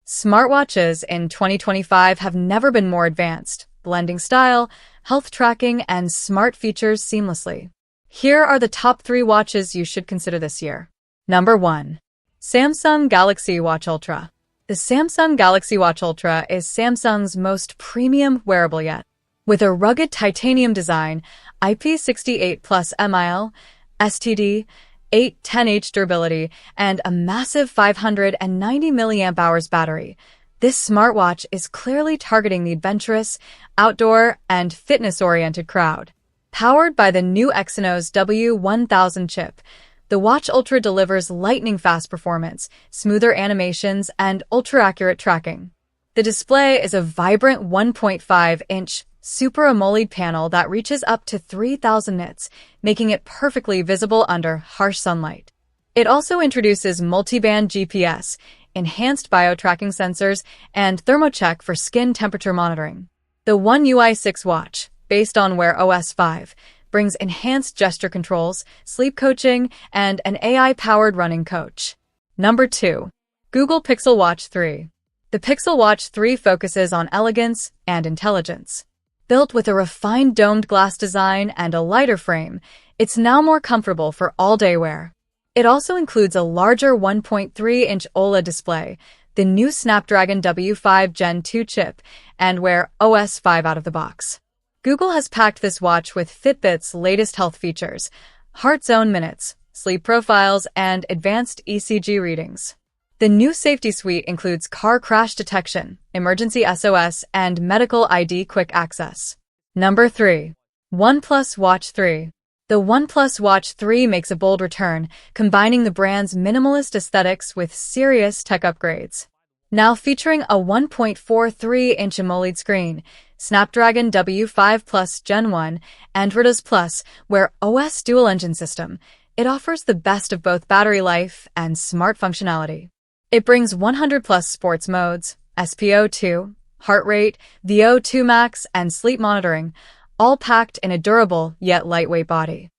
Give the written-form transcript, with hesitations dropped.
Smartwatches in 2025 have never been more advanced, blending style, health tracking, and smart features seamlessly. Here are the top 3 watches you should consider this year. Number 1. Samsung Galaxy Watch Ultra. The Samsung Galaxy Watch Ultra is Samsung's most premium wearable yet. With a rugged titanium design, IP68 plus mil, STD, 810H durability, and a massive 590 mAh battery, this smartwatch is clearly targeting the adventurous, outdoor, and fitness-oriented crowd. Powered by the new Exynos W1000 chip, the Watch Ultra delivers lightning-fast performance, smoother animations, and ultra-accurate tracking. The display is a vibrant 1.5-inch Super AMOLED panel that reaches up to 3,000 nits, making it perfectly visible under harsh sunlight. It also introduces multi-band GPS, enhanced bio-tracking sensors, and thermocheck for skin temperature monitoring. The One UI 6 watch, based on Wear OS 5, brings enhanced gesture controls, sleep coaching, and an AI-powered running coach. Number 2. Google Pixel Watch 3. The Pixel Watch 3 focuses on elegance and intelligence. Built with a refined domed glass design and a lighter frame, it's now more comfortable for all-day wear. It also includes a larger 1.3-inch OLED display, the new Snapdragon W5 Gen 2 chip, and Wear OS 5 out of the box. Google has packed this watch with Fitbit's latest health features, heart zone minutes, sleep profiles, and advanced ECG readings. The new safety suite includes car crash detection, emergency SOS, and medical ID quick access. Number 3. OnePlus Watch 3. The OnePlus Watch 3 makes a bold return, combining the brand's minimalist aesthetics with serious tech upgrades. Now featuring a 1.43-inch AMOLED screen, Snapdragon W5 Plus Gen 1, and Redos Plus, Wear OS dual-engine system, it offers the best of both battery life and smart functionality. It brings 100-plus sports modes, SpO2, heart rate, VO2 max, and sleep monitoring, all packed in a durable yet lightweight body.